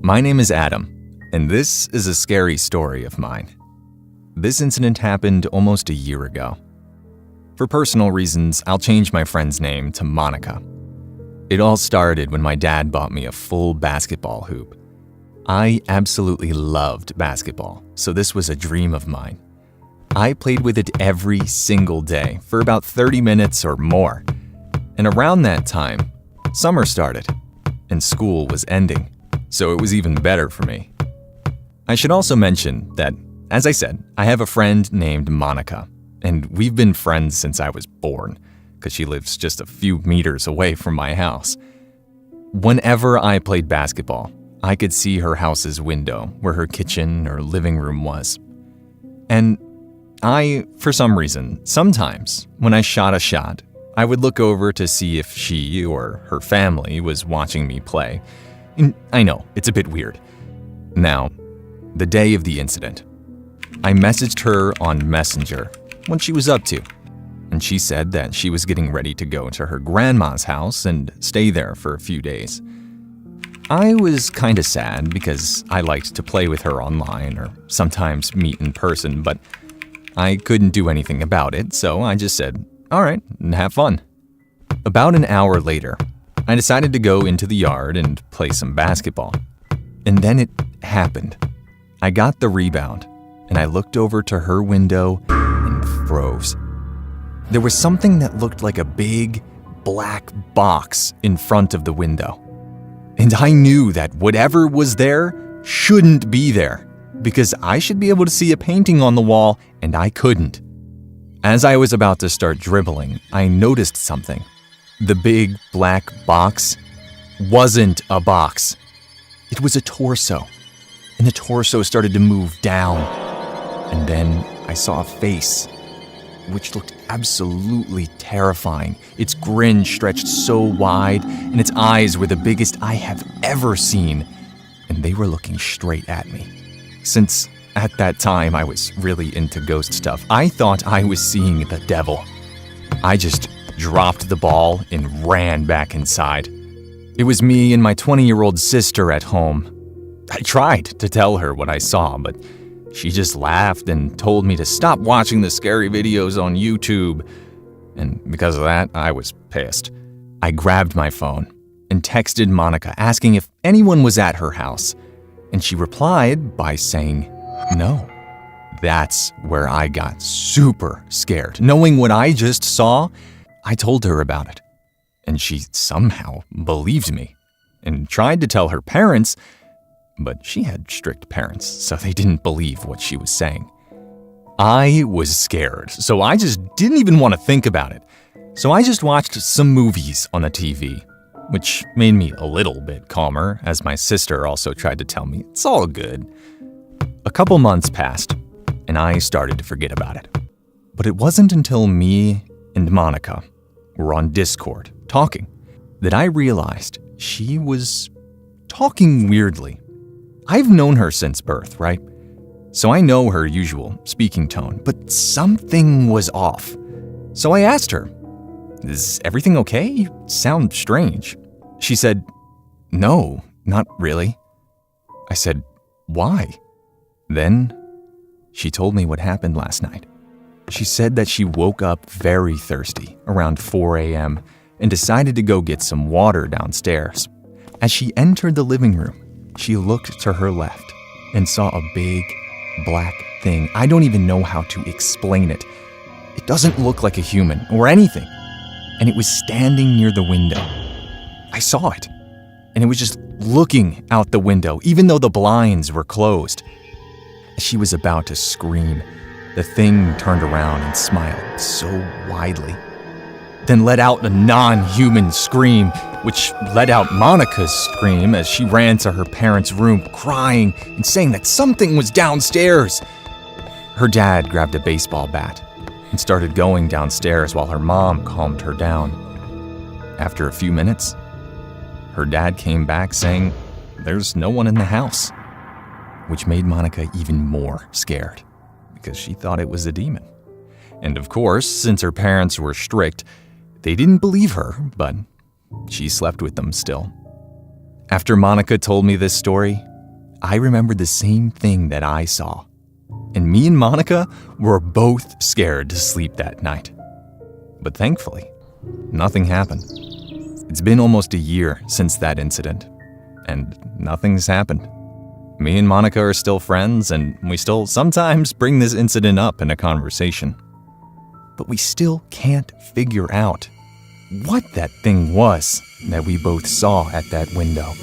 My name is Adam, and this is a scary story of mine. This incident happened almost a year ago. For personal reasons, I'll change my friend's name to Monica. It all started when my dad bought me a full basketball hoop. I absolutely loved basketball, so this was a dream of mine. I played with it every single day for about 30 minutes or more. And around that time, summer started, and school was ending, so it was even better for me. I should also mention that, as I said, I have a friend named Monica, and we've been friends since I was born, because she lives just a few meters away from my house. Whenever I played basketball, I could see her house's window where her kitchen or living room was. And I, for some reason, sometimes when I shot a shot, I would look over to see if she or her family was watching me play. And I know, it's a bit weird. Now, the day of the incident, I messaged her on Messenger what she was up to, and she said that she was getting ready to go to her grandma's house and stay there for a few days. I was kinda sad because I liked to play with her online or sometimes meet in person, but I couldn't do anything about it, so I just said, all right, have fun. About an hour later, I decided to go into the yard and play some basketball. And then it happened. I got the rebound, and I looked over to her window and froze. There was something that looked like a big, black box in front of the window. And I knew that whatever was there shouldn't be there, because I should be able to see a painting on the wall, and I couldn't. As I was about to start dribbling, I noticed something. The big black box wasn't a box. It was a torso, and the torso started to move down. And then I saw a face, which looked absolutely terrifying. Its grin stretched so wide, and its eyes were the biggest I have ever seen, and they were looking straight at me. Since at that time I was really into ghost stuff, I thought I was seeing the devil. I just dropped the ball and ran back inside. It was me and my 20-year-old sister at home. I tried to tell her what I saw, but she just laughed and told me to stop watching the scary videos on YouTube. And because of that, I was pissed. I grabbed my phone and texted Monica asking if anyone was at her house. And she replied by saying, no. That's where I got super scared. Knowing what I just saw, I told her about it. And she somehow believed me and tried to tell her parents, but she had strict parents, so they didn't believe what she was saying. I was scared, so I just didn't even want to think about it. So I just watched some movies on the TV, which made me a little bit calmer, as my sister also tried to tell me it's all good. A couple months passed, and I started to forget about it. But it wasn't until me and Monica were on Discord talking that I realized she was talking weirdly. I've known her since birth, right? So I know her usual speaking tone, but something was off. So I asked her, "Is everything okay? You sound strange." She said, "No, not really." I said, "Why?" Then she told me what happened last night. She said that she woke up very thirsty around 4 a.m. and decided to go get some water downstairs. As she entered the living room, she looked to her left and saw a big black thing. I don't even know how to explain it. It doesn't look like a human or anything. And it was standing near the window. I saw it. And it was just looking out the window, even though the blinds were closed. As she was about to scream, the thing turned around and smiled so widely, then let out a non-human scream, which let out Monica's scream as she ran to her parents' room, crying and saying that something was downstairs. Her dad grabbed a baseball bat and started going downstairs while her mom calmed her down. After a few minutes, her dad came back saying there's no one in the house, which made Monica even more scared because she thought it was a demon. And of course, since her parents were strict, they didn't believe her, but she slept with them still. After Monica told me this story, I remembered the same thing that I saw. And me and Monica were both scared to sleep that night. But thankfully, nothing happened. It's been almost a year since that incident, and nothing's happened. Me and Monica are still friends, and we still sometimes bring this incident up in a conversation. But we still can't figure out what that thing was that we both saw at that window.